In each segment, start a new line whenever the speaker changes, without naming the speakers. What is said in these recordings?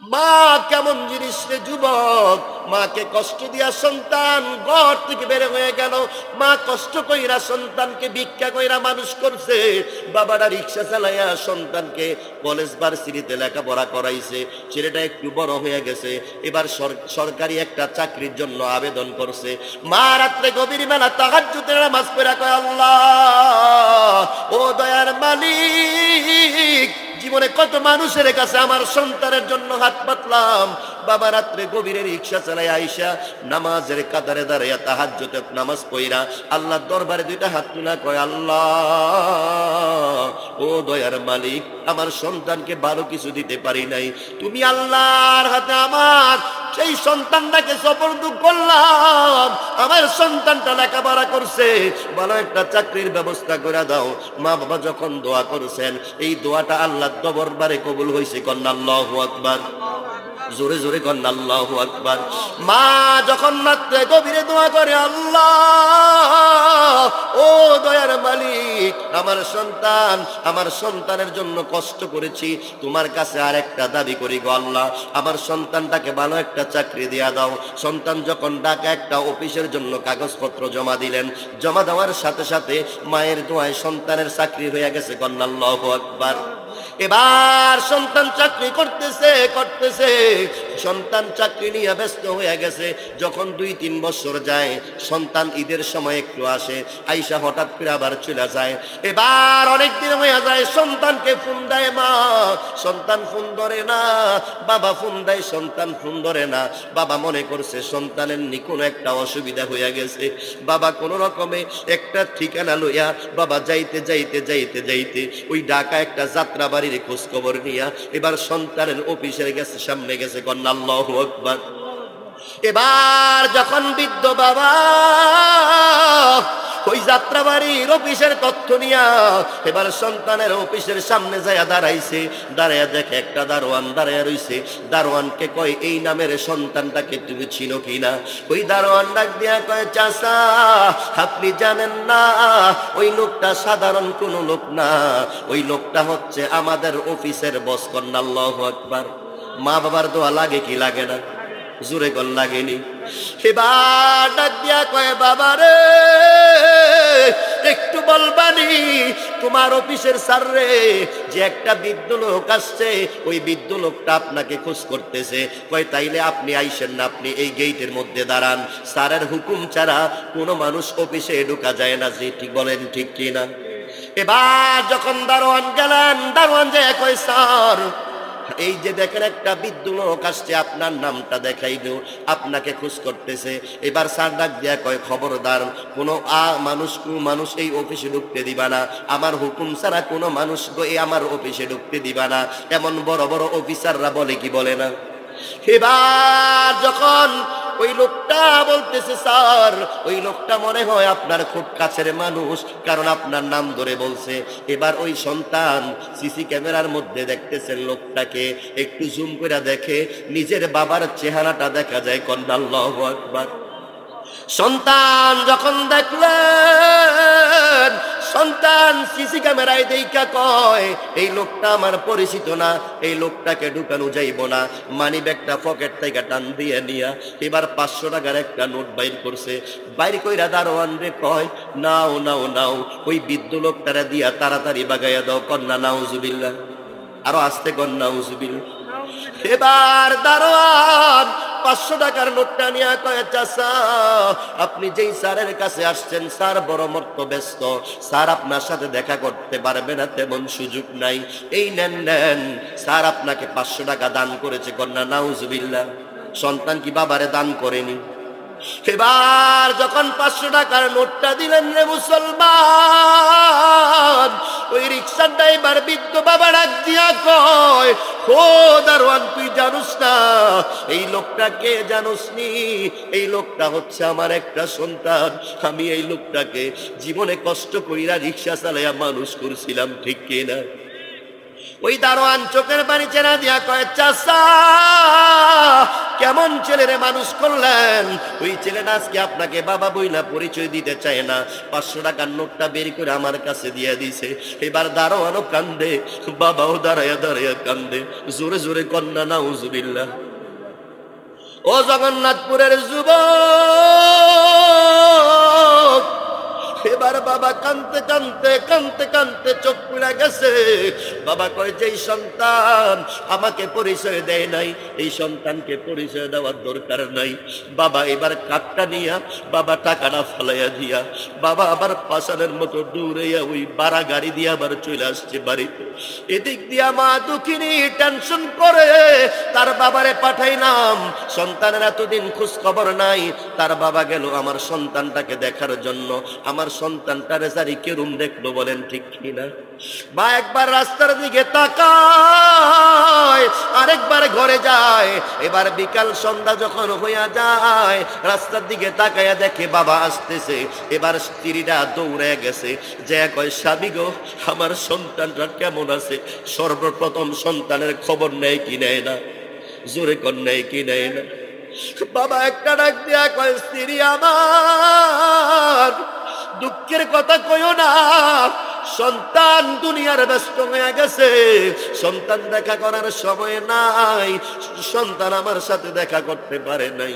মা কেমন জিনিস রে যুবক, মাকে কষ্ট দিয়া সন্তান ঘর থেকে বের হয়ে গেল। মা কষ্ট কইরা সন্তানকে ভিক্ষা কইরা মানুষ করছে। বাবারা রিক্সা চালাইয়া সন্তানকে কলেজ ভার্সিটিতে লেখাপড়া করাইছে। ছেলেটা একটু বড় হয়ে গেছে, এবার সরকারি একটা চাকরির জন্য আবেদন করছে। মা রাত্রে গভীর বেলা তাহাজ্জুদের নামাজ পড়া কয়, আল্লাহ ও দয়ার মালিক, জীবনে কত মানুষের কাছে আমার সন্তানের জন্য হাত পাতলাম। বাবা রাত্রে গভীরে রিক্সা চালাই আইসা নামাজের কাতারে দাঁড়াইয়া তাহাজ্জুদের নামাজ পড়া আল্লাহর দরবারে দুইটা হাত তুলা কয়, আল্লাহ ও দয়ার মালিক, আমার সন্তানকে ভালো কিছু দিতে পারি নাই, তুমি আল্লাহর হাতে আমার সেই সন্তানটাকে সুপর্দ করলাম। আমার সন্তানটা লেখাপড়া করছে, ভালো একটা চাকরির ব্যবস্থা করে দাও। মা বাবা যখন দোয়া করছেন, এই দোয়াটা আল্লাহর দরবারে কবুল হয়েছে। কন্যা আল্লাহু আকবার, জোরে জোরে কন্যা আল্লাহু আকবার। মা যখন রাত্রে গভীরে দোয়া করে, আল্লাহ ও দয়ার মালিক, আমার সন্তানের জন্য কষ্ট করেছি, তোমার কাছে আর একটা দাবি করি গো আল্লাহ, আমার সন্তানটাকে ভালো একটা চাকরি দিয়া দাও। সন্তান যখন ঢাকা একটা অফিসের জন্য কাগজপত্র জমা দিলেন, জমা দেওয়ার সাথে সাথে মায়ের দোয়ায় সন্তানের চাকরি হয়ে গেছে। কন্যা আল্লাহু আকবার। এবার সন্তান চাকরি করতেছে, সন্তান চাকরি নিয়ে ব্যস্ত হয়ে গেছে। যখন 2-3 বছর যায়, সন্তান ঈদের সময় একটু আসে, আইসা হঠাৎ করে আবার চলে যায়। এবার অনেক দিন হয়ে যায়, সন্তানকে ফোন দেয় মা, সন্তান ফোন ধরে না। বাবা ফোন দেয়, সন্তান ফোন ধরে না। বাবা মনে করছে সন্তানের নি কোনো একটা অসুবিধা হয়ে গেছে। বাবা কোনো রকমে একটা ঠিকানা লইয়া বাবা যাইতে ওই ঢাকা একটা যাত্রা বাড়ির খোঁজ খবর নিয়া এবার সন্তানের অফিসের গেছে, সামনে গেছে। কন্যা আল্লাহু আকবার। এবার যখন বৃদ্ধ বাবা ওই যাত্রাবাড়ির অফিসের তথ্য নিয়া এবার সন্তানের অফিসের সামনে যায় দাঁড়াইছে, দাঁড়াইয়া দেখে একটা দারোয়ান দাঁড়াইয়া রইছে। দারোয়ানকে কয়, এই নামের সন্তানটাকে তুমি চিনো কিনা? ওই দারোয়ান ডাক দিয়া কয়, চাচা আপনি জানেন না, ওই লোকটা সাধারণ কোনো লোক না, ওই লোকটা হচ্ছে আমাদের অফিসের বস। কন্যা আল্লাহু আকবার। মা বাবার দোয়া লাগে কি লাগে না? জোরে কল লাগেনি? এবার ডাক দিয়া কয়, বাবা রে একটু বলবানি তোমার অফিসের স্যার রে, যে একটা বৃদ্ধ লোক আসছে, ওই বৃদ্ধ লোকটা আপনাকে খোঁজ করতেছে। কয় তাইলে আপনি আইসেন না, আপনি এই গেটের মধ্যে দাঁড়ান, স্যারের হুকুম ছাড়া কোনো মানুষ অফিসে ঢোকা যায় না। যে ঠিক বলেন ঠিক কিনা? এবার যখন দারোয়ান গেলেন, দারোয়ান যে কয়, স্যার এই যে দেখেন একটা বৃদ্ধ লোক আসছে, আপনার নামটা দেখাই দেও, আপনাকে খোঁজ করতেছে। এবার স্যার ডাক দিয়া কয়, খবরদার কোনো মানুষ এই অফিসে ঢুকতে দিবা না, আমার হুকুম ছাড়া কোনো মানুষ এই আমার অফিসে ঢুকতে দিবা না। এমন বড় বড় অফিসাররা বলে কি বলে না? এবার যখন ওই লোকটা বলতেছে, স্যার ওই লোকটা মনে হয় আপনার খুব কাছের মানুষ, কারণ আপনার নাম ধরে বলছে। এবার ওই সন্তান সিসি ক্যামেরার মধ্যে দেখতেছেন লোকটাকে, একটু জুম করে দেখে নিজের বাবার চেহারাটা দেখা যায়। কন্যা আল্লাহু আকবার। সন্তান যখন দেখলেন, সন্তান সিসি ক্যামেরায় দেখা কয়, এই লোকটা আমার পরিচিত না, এই লোকটাকে ঢুকানো যাইব না। মানি ব্যাগটা পকেট থেকে টান দিয়ে নিয়া এবার 500 টাকার একটা নোট বাইর করছে। বাইর কইরা দারোয়ান রে কয়, নাও নাও নাও, ওই বৃদ্ধ লোকটারা দিয়া তাড়াতাড়ি বাগাইয়া দাও। কন্যা নাউজুবিল্লাহ। আরো আস্তে কন্যা নাউজুবিল্লাহ। এবার দারোয়ান 500 টাকার নোটটা নিয়ে কয়, চাচা আপনি যেই স্যারের কাছে আসছেন, স্যার বড় মর্ত ব্যস্ত, স্যার আপনার সাথে দেখা করতে পারবে না, তেমন সুযোগ নাই। এই নেন নেন, স্যার আপনাকে 500 টাকা দান করেছে। কন্যা নাউজুবিল্লাহ। সন্তান কি বাবারে দান করেনি? এবার যখন 500 টাকার নোটটা দিলেন রে মুসলমান, ওই রিক্সার ড্রাইভার বৃদ্ধ বাবা ডাক দিয়া কয়, ও দারোয়ান তুই জানোস না এই লোকটা কে? জানোস নি? এই লোকটা হচ্ছে আমার একটা সন্তান। আমি এই লোকটাকে জীবনে কষ্ট কইরা রিক্সা চালাইয়া মানুষ করছিলাম, ঠিক কিনা? ওই দারোয়ান চোখের পানি চেনা দিয়া কয়, চাচা কেমন ছেলেরে মানুষ করলেন, ওই ছেলেটা আজকে আপনাকে বাবা বইলা পরিচয় দিতে চায় না। 500 টাকার নোটটা বের করে আমার কাছে দিয়ে দিছে। এবার দারোয়ানও কান্দে, বাবাও দাঁড়াইয়া দাঁড়াইয়া কান্দে। জোরে জোরে কন্যা নাউজুবিল্লাহ। ও জগন্নাথপুরের যুবক, এবার বাবা কানতে কানতে কানতে কানতে চোখ পুড়ে গেছে। বাবা কয়, যেই সন্তান আমাকে পরিচয় দেয় নাই, এই সন্তানকে পরিচয় দেওয়ার দরকার নাই। বাবা এবার কাঠটা নিয়া বাবা টাকাটা ফলাইয়া দিয়া বাবা আবার পাশানের মতো দৌড়াইয়া ওই বাড়া গাড়ি দিয়ে আবার চলে আসছে বাড়িতে। এদিক দিয়া মা দুঃখিনী টেনশন করে তার বাবারে পাঠাইলাম। সন্তানের এতদিন খোঁজ খবর নাই, তার বাবা গেল আমার সন্তানটাকে দেখার জন্য। আমার সন্তানটারে জারি কেরুম দেখলো বলেন ঠিক কিনা? বা একবার রাস্তার দিকে তাকায়, আরেকবার ঘরে যায়। এবার বিকাল সন্ধ্যা যখন হইয়া যায়, রাস্তার দিকে তাকায়া দেখে বাবা আসতেছে। এবার স্ত্রীরা দৌড়ে গেছে, যে কয়, স্বামী গো, আমার সন্তানটা কেমন আছে? সর্বপ্রথম সন্তানের খবর নেয় কি নেয় না? জোরে কর, নেয় কি নেয় না? বাবা একটা ডাক দিয়া কয়, স্ত্রী আমার, দুঃখের কথা কইও না, সন্তান দুনিয়ার ব্যস্ত হয়ে গেছে, সন্তান দেখা করার সময় নাই, সন্তান আমার সাথে দেখা করতে পারে নাই।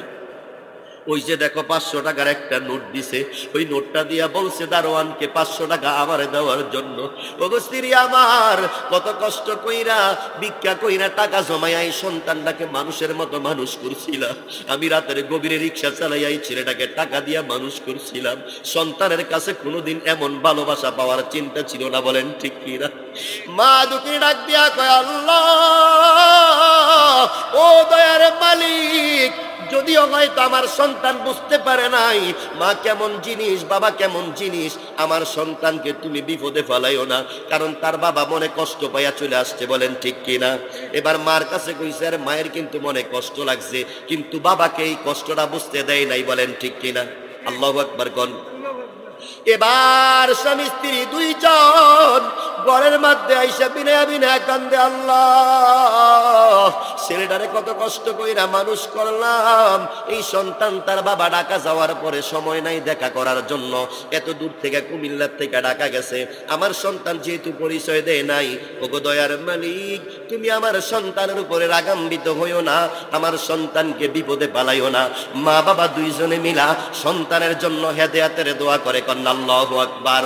ওই যে দেখো 500 টাকার একটা নোট দিছে, ওই নোটটা দিয়া বলছে দারোয়ানকে 500 টাকা আমার দেওয়ার জন্য। ওগো স্ত্রী আমার, কত কষ্ট কইরা ভিক্ষা কইরা টাকা জমাইয়া এই সন্তানটাকে মানুষের মতো মানুষ করছিলাম। আমি রাতের গভীরে রিক্সা চালাইয়া এই ছেলেটাকে টাকা দিয়া মানুষ করছিলাম। সন্তানের কাছে কোনোদিন এমন ভালোবাসা পাওয়ার চিন্তা ছিল না, বলেন ঠিক কিনা? মা দুঃখী ডাক দিয়া কয়, আল্লাহ ও দয়ার মালিক, যদিও হয়তো আমার সন্তান বুঝতে পারে নাই মা কেমন জিনিস, বাবা কেমন জিনিস, আমার সন্তানকে তুমি বিপদে ফেলাইও না, কারণ তার বাবা মনে কষ্ট পাইয়া চলে আসছে, বলেন ঠিক কিনা? এবার মার কাছে কইছে, আর মায়ের কিন্তু মনে কষ্ট লাগছে, কিন্তু বাবাকে এই কষ্টটা বুঝতে দেয় নাই, বলেন ঠিক কিনা? আল্লাহু আকবার কোন। এবার স্বামী স্ত্রী দুইজন ঘরের মধ্যে আইসা বিনা বিনা কান্দে, আল্লাহ ছেলেটারে কত কষ্ট কইরা মানুষ করলাম, এই সন্তান তার বাবা ঢাকা যাওয়ার পরে সময় নাই দেখা করার জন্য, এত দূর থেকে কুমিল্লার থেকে ঢাকা গেছে, আমার সন্তান যেহেতু পরিচয় দেয় নাই, ওগো দয়ার মালিক তুমি আমার সন্তানের উপরে রাগান্বিত হইও না, আমার সন্তানকে বিপদে পালাইও না। মা বাবা দুইজনে মিলা সন্তানের জন্য হেদায়েতের দোয়া করে, কন্যা আল্লাহু আকবার।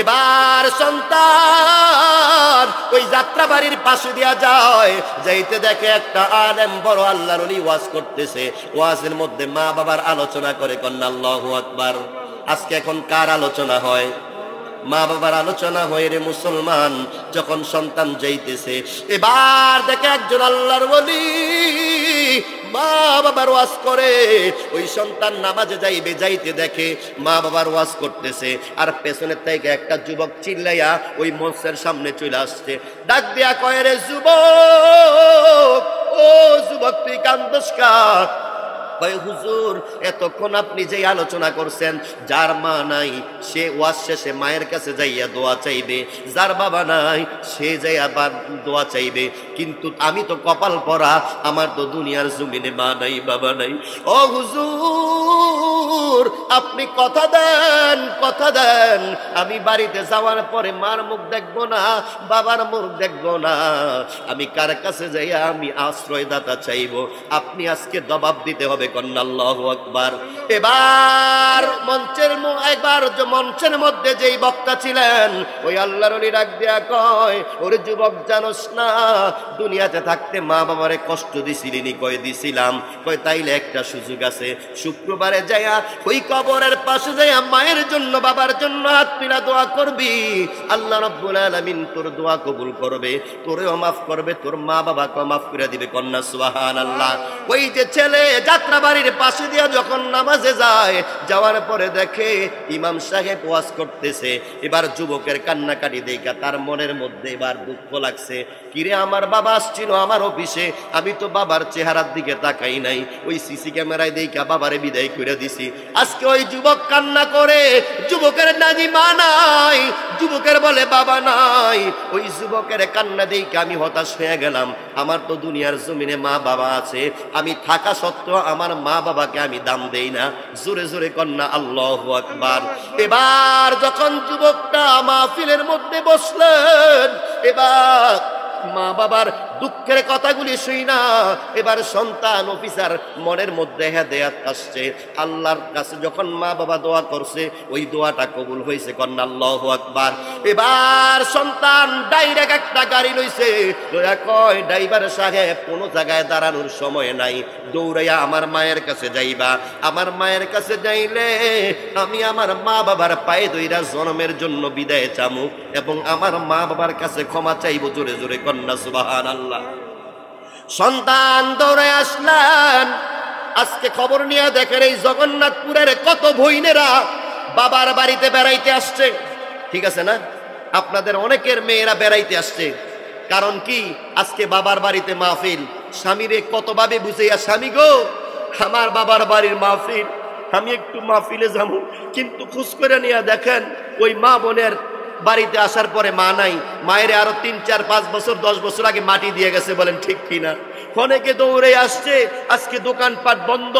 এবার সন্তান ওই যাত্রা বাড়ির পাশে দিয়া যায়, যাইতে দেখে একটা আলেম বড় আল্লাহর ওলি ওয়াজ করতেছে, ওয়াজের মধ্যে মা বাবার আলোচনা করে, কন্যা আল্লাহু আকবার। আজকে এখন কার আলোচনা হয়? মা বাবার আলোচনা হয় রে মুসলমান। যখন সন্তান যাইতেছে, এবার দেখে একজন আল্লাহর ওলি মা বাবার ওয়াজ করে, ওই সন্তান নামাজে যাইবে, যাইতে দেখে মা বাবার ওয়াজ করতেছে, আর পেছনের থেকে একটা যুবক চিল্লাইয়া ওই মঞ্চের সামনে চলে আসছে, ডাক দিয়া কয়, রে যুবক, ও যুবক তুই কান্দোস কা? হুজুর এতক্ষণ আপনি যে আলোচনা করছেন, যার মা নাই সে ওয়াজ শেষে মায়ের কাছে যাইয়া দোয়া চাইবে, যার বাবা নাই সে যাইয়া দোয়া চাইবে, কিন্তু আমি তো কপাল পরা, আমার তো দুনিয়ার জমিনে মা নাই বাবা নাই। ও হুজুর আপনি কথা দেন, কথা দেন, আমি বাড়িতে যাওয়ার পরে মার মুখ দেখবো না, বাবার মুখ দেখবো না, আমি কার কাছে যাইয়া আমি আশ্রয়দাতা চাইবো, আপনি আজকে জবাব দিতে হবে, কন্যা আল্লাহু আকবার। এবার মঞ্চের মধ্যে যেই বক্তা ছিলেন, ওই আল্লাহর ওলি ডাক দিয়া কয়, ওরে যুবক জানোস না দুনিয়াতে থাকতে মা বাবারে কষ্ট দিছিলিনি? কয় দিছিলাম। কয় তাইলে একটা সুযোগ আছে, শুক্রবারে যাইয়া ওই কবরের পাশে যাইয়া মায়ের জন্য বাবার জন্য হাত তুলে দোয়া করবি, আল্লাহ রাব্বুল আলামিন তোর দোয়া কবুল করবে, তোরেও মাফ করবে, তোর মা বাবাকে মাফ করে দিবে, কন্যা সুবহানাল্লাহ। ওই যে ছেলে যাত্রা বাড়ির পাশে দিয়া যখন নামাজে যায়, যাওয়ার পরে দেখে ইমাম সাহেব ওয়াজ করতেছে, এবার যুবকের কান্নাকাটি দেখা তার মনের মধ্যে এবার দুঃখ লাগছে, কিরে আমার বাবা আসছিল আমার অফিসে, আমি তো বাবার চেহারার দিকে তাকাই নাই, ওই সিসি ক্যামেরায় দেখা বাবারে বিদায় করে দিছি। আজকে ওই যুবক কান্না করে, যুবকের নানি মা নাই, যুবকের বলে বাবা নাই। ওই যুবকের কান্না দেখে আমি হতাশ হয়ে গেলাম। আমার তো দুনিয়ার জমিনে মা বাবা আছে, আমি থাকা সত্ত্বেও আমার মা বাবাকে আমি দাম দেই না। জোরে জোরে কন্যা আল্লাহু আকবার। এবার যখন যুবকটা মাহফিলের মধ্যে বসলেন, এবার মা বাবার দুঃখের কথাগুলি শুই না, এবার সন্তান অফিসার মনের মধ্যে হেদায়েত আসছে। আল্লাহর কাছে যখন মা বাবা দোয়া করছে, ওই দোয়াটা কবুল হয়েছে, কন্যা আল্লাহু আকবার। এবার সন্তান ডাইরেক্ট একটা গাড়ি লইছে, লইয়া কয় ড্রাইভার সাহেব কোনো জায়গায় দাঁড়ানোর সময় নাই, দৌড়াইয়া আমার মায়ের কাছে যাইবা। আমার মায়ের কাছে যাইলে আমি আমার মা বাবার পায়ে ধইরা জন্মের জন্য বিদায় চামু এবং আমার মা বাবার কাছে ক্ষমা চাইবো। জোরে জোরে কন্যা সুবহানাল্লাহ। সন্তান দৌড়ে আসলেন। আজকে খবর নিয়ে দেখেন এই জগন্নাথপুরের কত ভইনেরা বাবার বাড়িতে বেড়াইতে আসছে, ঠিক আছে না? আপনাদের অনেকের মেয়েরা বেড়াইতে আসছে, কারণ কি আজকে বাবার বাড়িতে মাহফিল। স্বামীরে কতভাবে বুঝাইয়া, স্বামী গো আমার বাবার বাড়ির মাহফিল, আমি একটু মাহফিলে যাবো, কিন্তু খোঁজ করে নিয়ে দেখেন ওই মা বোনের বাড়িতে আসার পরে মা নাই, মায়ের আরো 3, 4, 5 বছর 10 বছর আগে মাটি দিয়ে গেছে। বলেন ঠিক কিনা? অনেকে দৌড়ে আসছে, আজকে দোকানপাট বন্ধ,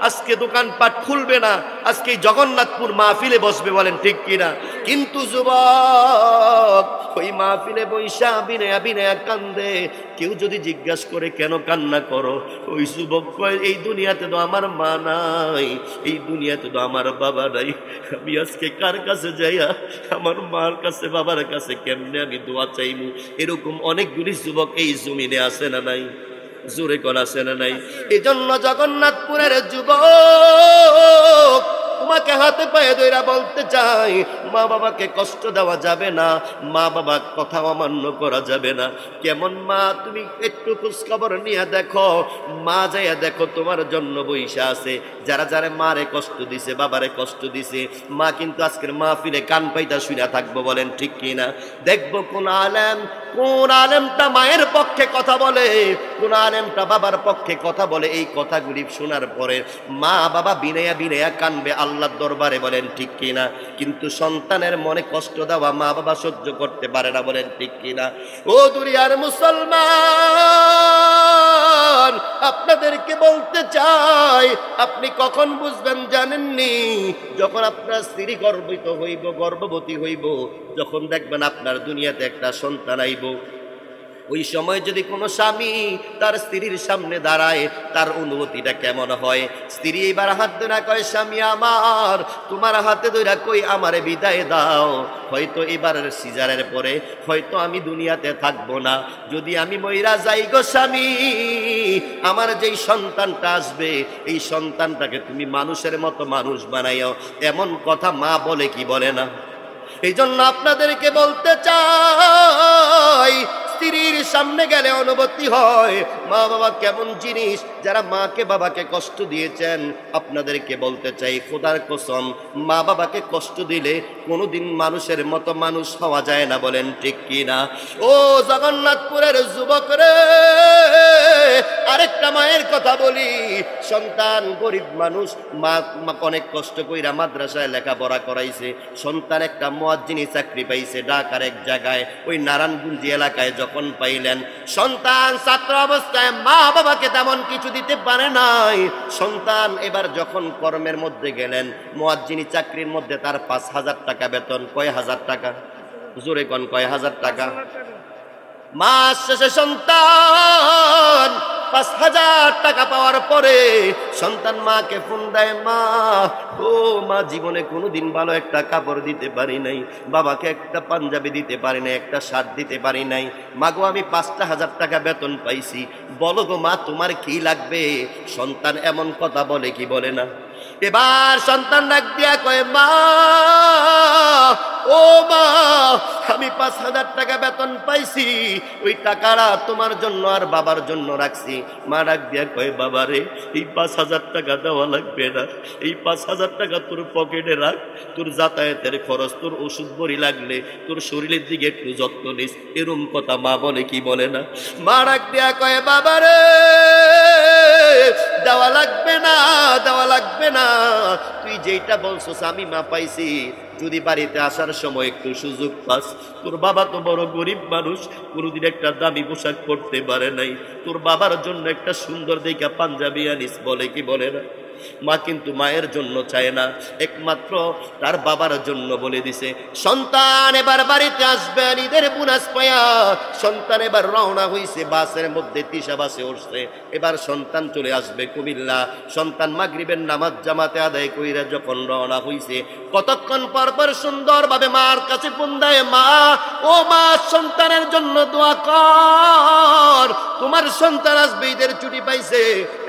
আজকে দোকানপাট খুলবে না, আজকে জগন্নাথপুর মাহফিলে বসবে। বলেন ঠিক কিনা? কিন্তু যুবক ওই মাহফিলে বৈশা বিনয়া বিনয়া কান্দে। কেউ যদি জিজ্ঞাসা করে কেন কান্না করো, ওই যুবক কয় এই দুনিয়াতে তো আমার মা নাই, এই দুনিয়াতে তো আমার বাবা নাই, আমি আজকে কার কাছে যাইয়া আমার মার কাছে বাবার কাছে কেমনে আমি দোয়া চাইবো? এরকম অনেকগুলি যুবক এই জমিনে আছে না নাই? জোরে কোন আছে না নাই? এই জন্য জগন্নাথপুরের যুবক তোমাকে হাতে পায়ে ধইরা বলতে চাই, মা বাবাকে কষ্ট দেওয়া যাবে না, মা বাবার কথা অমান্য করা যাবে না। কেমন মা তুমি একটু খোঁজ খবর নিয়ে দেখো, মা যাইয়া দেখো তোমার জন্য বইসা আছে। যারা যারা মারে কষ্ট দিছে, বাবারে কষ্ট দিছে, মা কিন্তু আজকের মাহফিলে কান পাইতা শুনে থাকবো। বলেন ঠিক কিনা? দেখবো কোন আলেমটা মায়ের পক্ষে কথা বলে, কোন আলেমটা বাবার পক্ষে কথা বলে। এই কথাগুলি শোনার পরে মা বাবা বিনয়া বিনয়া কানবে আল্লাহর দরবারে। বলেন ঠিক কিনা? কিন্তু সন্তানের মনে কষ্ট দেওয়া মা বাবা সহ্য করতে পারে না। বলেন ঠিক কিনা? ও দুনিয়ার মুসলমান, আপনাদেরকে বলতে চাই, আপনি কখন বুঝবেন জানেননি? যখন আপনার স্ত্রী গর্ভবতী হইব, যখন দেখবেন আপনার দুনিয়াতে একটা সন্তান আইব, ওই সময় যদি কোনো স্বামী তার স্ত্রীর সামনে দাঁড়ায়, তার অনুভূতিটা কেমন হয়? স্ত্রী এবার হাত ধরে কয়, স্বামী আমার তোমার হাতে ধরে কই আমারে বিদায় দাও, হয়তো এবার সিজারের পরে হয়তো আমি দুনিয়াতে থাকবো না, যদি আমি মইরা যাই গো স্বামী, আমার যেই সন্তানটা আসবে এই সন্তানটাকে তুমি মানুষের মতো মানুষ বানাইও। এমন কথা মা বলে কি বলে না? এই জন্য আপনাদেরকে বলতে চাই, স্ত্রীর সামনে গেলে অনুভূতি হয় মা বাবা কেমন জিনিস। যারা মাকে বাবাকে কষ্ট দিয়েছেন, আপনাদেরকে বলতে চাই, খোদার কসম, মা বাবাকে কষ্ট দিলে কোনোদিন মানুষের মতো মানুষ হওয়া যায় না। বলেন ঠিক কিনা? ও জগন্নাথপুরের যুবক রে, আরেকটা মায়ের কথা বলি। সন্তান গরিব মানুষ, মা অনেক কষ্ট কইরা মাদ্রাসায় লেখাপড়া করাইছে, সন্তান একটা মুয়াজ্জিনি চাকরি পাইছে ঢাকার এক জায়গায়, ওই নারায়ণগঞ্জ এলাকায়। যখন পাইলেন সন্তান ছাত্র অবস্থায় মা বাবাকে তেমন কিছু দিতে পারে নাই, সন্তান এবার যখন কর্মের মধ্যে গেলেন, মুয়াজ্জিনি চাকরির মধ্যে তার 5,000 টাকা বেতন। কয় হাজার টাকা? জোরে কোন কয় হাজার টাকা? মাস শেষে সন্তান 5,000 টাকা পাওয়ার পরে সন্তান মাকে ফোন দেয়, মা ও মা, জীবনে কোনোদিন ভালো একটা কাপড় দিতে পারি নাই, বাবাকে একটা পাঞ্জাবি দিতে পারি নাই, একটা শার্ট দিতে পারি নাই, মা গো আমি 5,000 টাকা বেতন পাইছি, বলো গো মা তোমার কি লাগবে? সন্তান এমন কথা বলে কি বলে না? এবার সন্তান ডাক দিয়া কয়, মা ও মা, আমি 5,000 টাকা বেতন পাইছি, ওই টাকাটা তোমার জন্য আর বাবার জন্য রাখছি। মা ডাক দিয়া কয়, বাবা রে, এই 5,000 টাকা দেওয়া লাগবে না, এই 5,000 টাকা তোর পকেটে রাখ, তোর যাতায়াতের খরচ, তোর ওষুধ বড়ি লাগলে, তোর শরীরের দিকে একটু যত্ন নিস। এরম কথা মা বলে কি বলে না? মা ডাক দিয়া কয়, বাবা রে, দেওয়া লাগবে না, দেওয়া লাগবে না, তুই যেটা বলছস আমি মা পাইছি, যদি বাড়িতে আসার সময় একটু সুযোগ পাস, তোর বাবা তো বড় গরিব মানুষ, কোনোদিন একটা দামি পোশাক পরতে পারে নাই, তোর বাবার জন্য একটা সুন্দর দেখা পাঞ্জাবি আনিস, বলে কি বলে না? মা কিন্তু মায়ের জন্য চায় না, একমাত্র তার বাবার জন্য বলে দিছে। সন্তান এবার বাড়িতে আসবে, ঈদের বোনাস পায়া সন্তান এবার রওনা হইছে, বাসের মধ্যে তিশা বাসে উঠছে। এবার সন্তান চলে আসবে কুমিল্লা। সন্তান মাগরিবের নামাজ জামাতে আদায় কইরা যখন রওনা হইছে, কতক্ষণ পর পর সুন্দরভাবে মার কাছে ফোন দেয়, মা ও মা, সন্তানের জন্য দোয়া কর, তোমার সন্তান আসবে, ঈদের ছুটি পাইছে,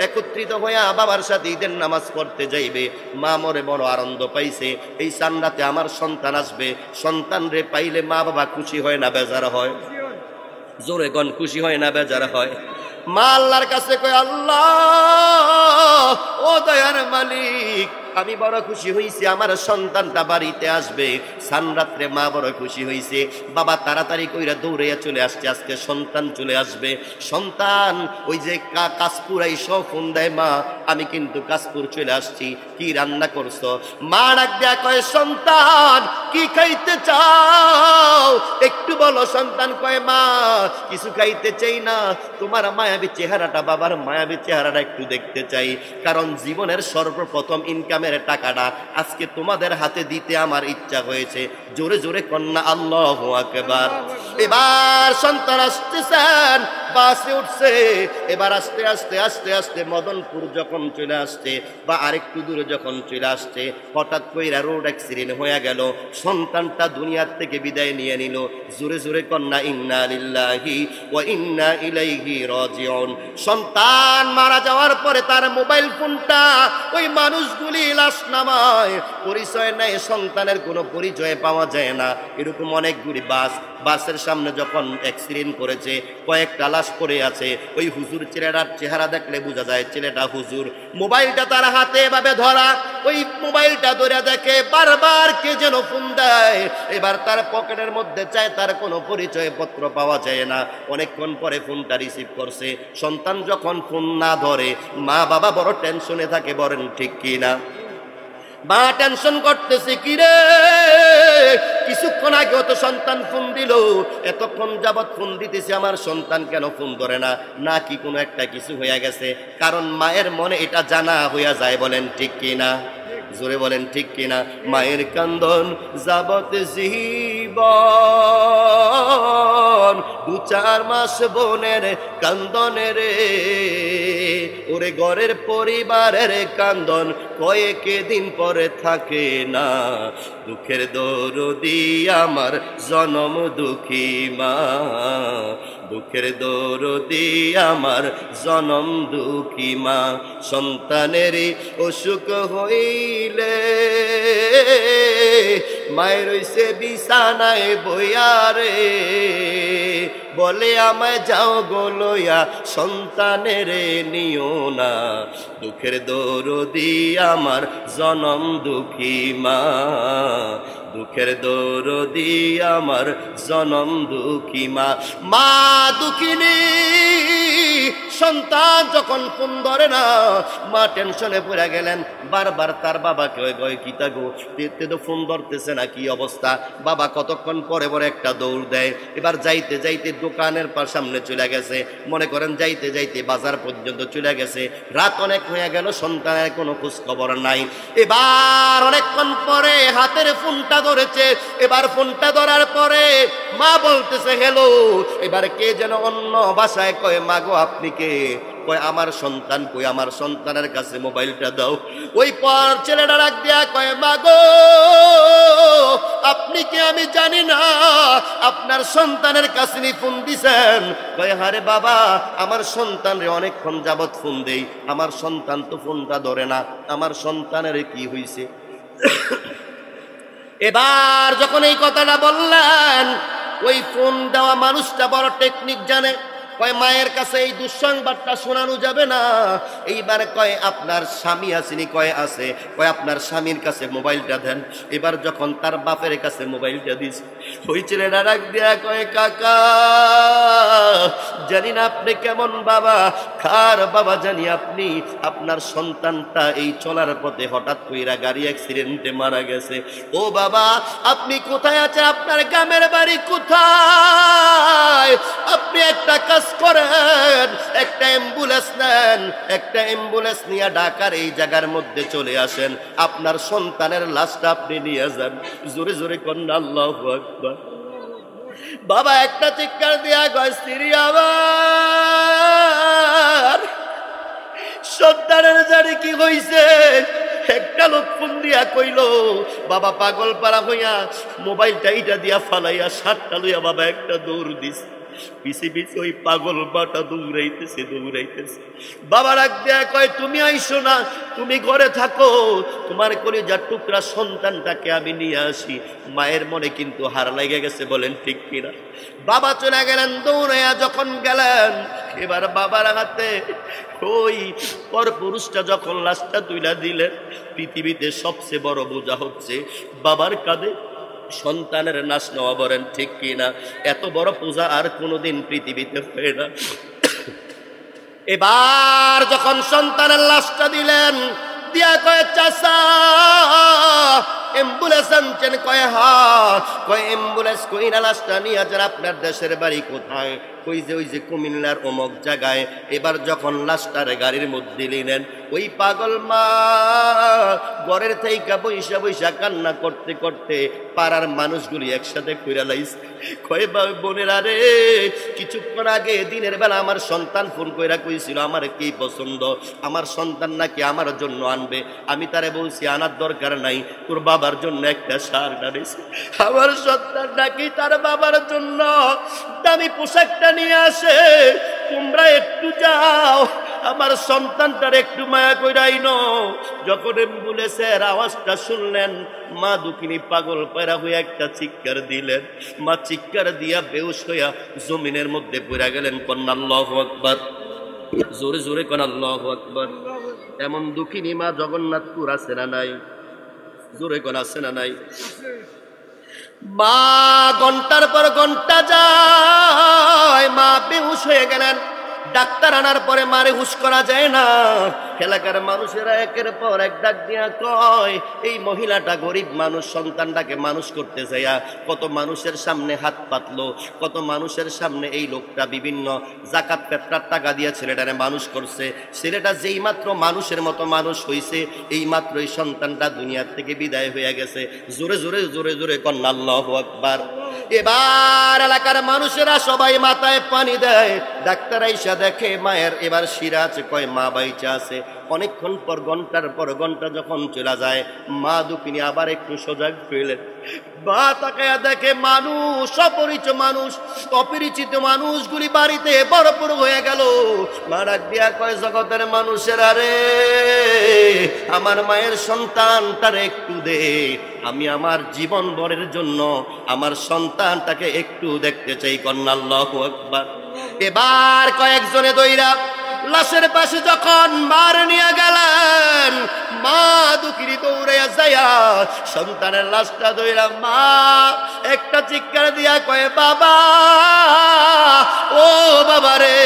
একত্রিত হইয়া বাবার সাথে ঈদের নামাজ পড়তে যাইবে। মা মরে বড় আনন্দ পাইছে, এই সান্নাতে আমার সন্তান আসবে। সন্তান রে পাইলে মা বাবা খুশি হয় না বেজার হয়? জোরে গন, খুশি হয় না বেজার হয়? মা আল্লাহর কাছে কয়, আল্লাহ ও দয়ার মালিক, আমি বড় খুশি হইছি আমার সন্তানটা বাড়িতে আসবে। সানরাত্রে মা বড় খুশি হইছে, বাবা তাড়াতাড়ি কইরা দৌড়াইয়া চলে আসছে, আজকে সন্তান চলে আসবে। সন্তান ওই যে কাশপুরাই সব ফোন দেয়, মা আমি কিন্তু কাশপুর চলে আসছি, কি রান্না করছো? মা ডাক দেয়া কয়, সন্তান কি খাইতে চাও একটু বলো। সন্তান কয়, মা কিছু খাইতে চাই না, তোমার মায়াবী চেহারাটা, বাবার মায়াবী চেহারাটা একটু দেখতে চাই, কারণ জীবনের সর্বপ্রথম ইনকামের টাকাটা আজকে তোমাদের হাতে দিতে আমার ইচ্ছা হয়েছে। জোরে জোরে কন্যা আল্লাহু আকবার। এবার সন্তান আসতেছেন, বাসে উঠছে, এবার আস্তে আস্তে আস্তে আস্তে মদনপুর যখন চলে আসছে বা আরেকটু দূরে যখন চলে আসছে, হঠাৎ কইরা রোড অ্যাক্সিডেন্ট হয়ে গেল, সন্তানটা দুনিয়ার থেকে বিদায় নিয়ে নিল। জোরে জোরে কন্যা ইন্না লিল্লাহি ওয়া ইন্না ইলাইহি রাজিউন। সন্তান মারা যাওয়ার পরে তার মোবাইল ফোনটা ওই মানুষগুলি লাশ নামায়, পরিচয় নেয়, সন্তানের কোনো পরিচয় পাওয়া যায় না। এরকম অনেকগুলি বাসের সামনে যখন অ্যাক্সিডেন্ট করেছে, কয়েকটা লাশ পড়ে আছে। ওই হুজুর ছেলেটার চেহারা দেখলে বোঝা যায় ছেলেটা হুজুর। মোবাইলটা তার হাতে এভাবে ধরা, ওই মোবাইলটা ধরে দেখে বারবার কে যেন ফোন দেয়। এবার তার পকেটের মধ্যে চায়, তার কোনো পরিচয় পত্র পাওয়া যায় না। অনেকক্ষণ পরে ফোনটা রিসিভ করছে। সন্তান যখন ফোন না ধরে, মা বাবা বড় টেনশনে থাকে, বলেন ঠিক কি না? মা টেনশন করতেছে, কি রে কিছুক্ষণ আগে তো সন্তান ফোন দিল, এতক্ষণ যাবৎ ফোন দিতেছে, আমার সন্তান কেন ফোন ধরে না? না কি কোনো একটা কিছু হয়ে গেছে? কারণ মায়ের মনে এটা জানা হইয়া যায়, বলেন ঠিক কিনা? জোরে বলেন ঠিক কিনা? মায়ের কান্দন যাবত জীবন, 2-4 মাস বোনের কান্দনের রে, ওরে ঘরের পরিবারের কান্দন কয়েক দিন পরে থাকে না। দুঃখের দরদি আমার জনম দুঃখী মা, দুঃখের দরদি আমার জনম দুঃখী মা। সন্তানের অসুখ হইলে মায়ের রইছে বিছানায় বইয়ারে, বলে আমায় যাও গো লইয়া সন্তানের নিও না। দুঃখের দরদি আমার জনম দুঃখী মা, দুঃখের দরদি আমার জনম দুঃখী মা। মা দুঃখিনী, সন্তান যখন ফোন ধরে না, মা টেনশনে পড়ে গেলেন। বারবার তার বাবাকে কয়, কিতা গো দেখতে তো ফোন ধরতেছে না, কি অবস্থা? বাবা কতক্ষণ পরে পরে একটা দৌড় দেয়। এবার যাইতে যাইতে দোকানের সামনে চলে গেছে, মনে করেন যাইতে যাইতে বাজার পর্যন্ত চলে গেছে। রাত অনেক হয়ে গেল, সন্তানের কোনো খোঁজ খবর নাই। এবার অনেকক্ষণ পরে হাতের ফোনটা ধরেছে। এবার ফোনটা ধরার পরে মা বলতেছে হ্যালো। এবার কে যেন অন্য ভাষায় কয়, মা গো আপনি কে? কয় আমার সন্তান। কই আমার সন্তানের কাছে মোবাইলটা দাও। ওই পর ছেলেটা ডাক দিয়া কয়, মা গো আপনি কে আমি জানি না, আপনার সন্তানের কাছে নি ফোন দিছেন? কয় আরে বাবা, আমার সন্তানরে অনেকক্ষণ যাবৎ ফোন দেই, আমার সন্তান তো ফোনটা ধরে না, আমার সন্তানের কি হইছে? এবার যখন এই কথাটা বললেন, ওই ফোন দেওয়া মানুষটা বড় টেকনিক জানে। কয় মায়ের কাছে এই দুঃসংবাদটা শোনানো যাবে না। এইবার কয় আপনার স্বামী আসেনি? কয় আছে। কয় আপনার স্বামীর কাছে মোবাইলটা দেন। এবার যখন তার বাপের কাছে মোবাইলটা দিস, ওই ছেলেটা ডাক দেয়া কয় কাকা জানি না আপনি কেমন বাবা, কার বাবা জানি আপনি, আপনার সন্তানটা এই চলার পথে হঠাৎ কইরা গাড়ি অ্যাক্সিডেন্টে মারা গেছে। ও বাবা আপনি কোথায় আছেন? আপনার গ্রামের বাড়ি কোথায়? আপনি একটা কাজ করেন, একটা অ্যাম্বুলেন্স নেন, একটা অ্যাম্বুলেন্স নিয়ে ঢাকার এই জায়গার মধ্যে চলে আসেন, আপনার সন্তানের লাশটা আপনি নিয়ে যান। জোরে জোরে কন্যা আল্লাহু আকবার। বাবা একটা চিৎকার দিয়া কয় স্ত্রী আমার সন্তানের জানি কি হইছে। একটা লোক ফোন দিয়া কইল বাবা পাগল পাড়া হইয়া মোবাইলটা এইটা দিয়া ফালাইয়া সাতটা লইয়া বাবা একটা দৌড় দিস। পিছে পিছে ওই পাগল বাটা দৌড়াইতেছে দৌড়াইতেছে। বাবা রাখ দেয়া কয় তুমি আইসো না, তুমি ঘরে থাকো, তোমার কলিজার টুকরা সন্তানটাকে আমি নিয়ে আসি। মায়ের মনে কিন্তু হার লেগে গেছে, বলেন ঠিক কিনা? বাবা চলে গেলেন দৌড়াইয়া। যখন গেলেন এবার বাবার হাতে ওই পর পুরুষটা যখন লাশটা তুইলা দিলেন, পৃথিবীতে সবচেয়ে বড় বোঝা হচ্ছে বাবার কাঁধে সন্তানের নাশ নেওয়া, বলেন ঠিক কিনা? এত বড় পূজা আর কোনোদিন পৃথিবীতে হয় না। এবার যখন সন্তানের লাশটা দিলেন, দিয়া কয় চাচা অ্যাম্বুলেন্স আনছেন? কয় হা। কয় অ্যাম্বুলেন্স কইরা লাশটা নিয়ে যান। আপনার দেশের বাড়ি কোথায়? কই যে ওই যে কুমিল্লার অমুক জায়গায়। এবার যখন লাশটার গাড়ির মধ্যে নিলেন, ওই পাগল মা ঘরের থেকে বৈশা বৈশা কান্না করতে করতে পাড়ার মানুষগুলি একসাথে কইরা লাইছে। কয় বোনেরা রে, কিছুক্ষণ আগে দিনের বেলা আমার সন্তান ফোন কইরা কইছিল আমার কি পছন্দ, আমার সন্তান নাকি আমার জন্য আনবে। আমি তারে বলছি আনার দরকার নাই, তোর বাবার জন্য একটা সার আনিস। আমার সন্তান নাকি তার বাবার জন্য দামি পোশাকটা নিয়ে আসে। তোমরা একটু যাও, আমার সন্তানটার একটু মায়া কইরাই নো। যখন অ্যাম্বুলেন্সের আওয়াজটা শুনলেন, মা দুঃখিনী পাগল পায়রা হয়ে একটা চিৎকার দিলেন। মা চিৎকার দিয়া বেহুশ হইয়া জমিনের মধ্যে পড়ে গেলেন। কন্যা আল্লাহু আকবার। জোরে জোরে কন্যা আল্লাহু আকবার। এমন দুঃখিনী মা জগন্নাথপুর আছে না নাই? জোরে কোন আছে না নাই? মা ঘন্টার পর ঘন্টা যায়, মা বেহুশ হয়ে গেলেন। ডাক্তার আনার পরে মারে হুশ করা যায় না। এলাকার মানুষেরা একের পর এক ডাক দিয়া কয় এই মহিলাটা গরিব মানুষ, সন্তানটাকে মানুষ করতে চাইয়া কত মানুষের সামনে হাত পাতলো, কত মানুষের সামনে এই লোকটা বিভিন্ন জাকাত ফেতরার টাকা দিয়া ছেলেটারে মানুষ করছে। ছেলেটা যেই মাত্র মানুষের মতো মানুষ হইছে, এই মাত্র এই সন্তানটা দুনিয়ার থেকে বিদায় হয়ে গেছে। জোরে জোরে জোরে জোরে কন্যা আল্লাহু আকবার। এবার এলাকার মানুষেরা সবাই মাথায় পানি দেয়। ডাক্তার আইসা দেখে মায়ের এবার শিরা আছে, কয় মা বাইচা আছে। অনেকক্ষণ পর ঘন্টার পর ঘন্টা যখন চলে যায়, মা দুঃখিনী আবার একটু সজাগ হইলেন। বা তাকায়া দেখে মানুষ, অপরিচিত মানুষ, অপরিচিত মানুষগুলি বাড়িতে ভরপুর হয়ে গেল। মা ডাক দিয়া কয় জগতের মানুষেরা রে, আমার মায়ের সন্তানটারে একটু দে, আমি আমার জীবন ভরের জন্য আমার সন্তানটাকে একটু দেখতে চাই। কন্যা আল্লাহু আকবার। এবার কয়েকজনে দইরা লাশের পাশে যখন মার নিয়ে গেলেন, মা দুঃখিনী দৌড়াইয়া যাইয়া সন্তানের লাশটা দইরা মা একটা চিৎকার দিয়া কয় বাবা, ও বাবা রে,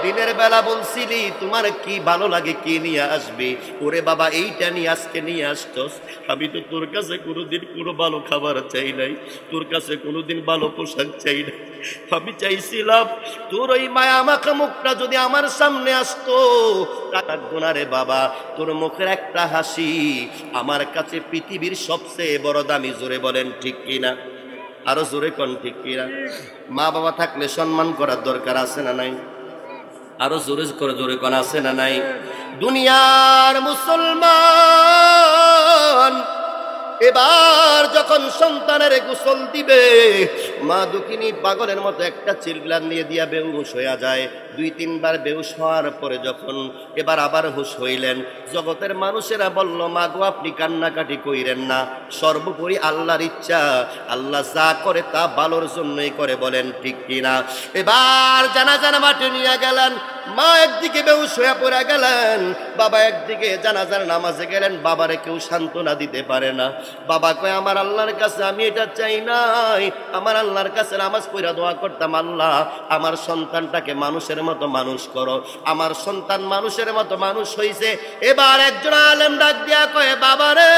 দিনের বেলা বলছিলি তোমার কি ভালো লাগে কি নিয়ে আসবি, ওরে বাবা এইটা নিয়ে আজকে নিয়ে আসছস। আমি তো তোর কাছে কোনোদিন কোনো ভালো খাবার চাই নাই, তোর কাছে কোনোদিন ভালো পোশাক চাই নাই। আমি চাইছিলাম তোর ওই মায়া মাখা মুখটা যদি আমার সামনে আসতো। থাকতো না রে বাবা, তোর মুখের একটা হাসি আমার কাছে পৃথিবীর সবচেয়ে বড় দামি। জোরে বলেন ঠিক কিনা? আরো জোরে কোন ঠিক কিনা? মা বাবা থাকলে সম্মান করার দরকার আছে না নাই? আরো জোরে করে জোরে কোন আছে না নাই? দুনিয়ার মুসলমান এবার যখন সন্তানের গোসল দিবে, মা দুঃখিনী পাগলের মতো একটা চিল্লান নিয়ে দিয়া বেহুশ হইয়া যায়। 2-3 বার বেহুশ হওয়ার পরে যখন এবার আবার হুশ হইলেন, জগতের মানুষেরা বলল, মা গো আপনি কান্নাকাটি কইরেন না, সর্বোপরি আল্লাহর ইচ্ছা, আল্লাহ যা করে তা ভালোর জন্যই করে, বলেন ঠিক কিনা? এবার জানাজার মাঠে নিয়ে গেলেন, মা একদিকে বেহুশ হয়ে পড়ে গেলেন, বাবা একদিকে জানাজার নামাজে গেলেন। বাবারে কেউ সান্ত্বনা দিতে পারে না। বাবা কয়, আমার আল্লাহর কাছে আমি এটা চাই নাই, আমার আল্লাহর কাছে নামাজ পড়া দোয়া করতাম, আল্লাহ আমার সন্তানটাকে মানুষের মতো মানুষ করো। আমার সন্তান মানুষের মতো মানুষ হইছে। এবার একজন আলেম ডাক দিয়া কয়, বাবারে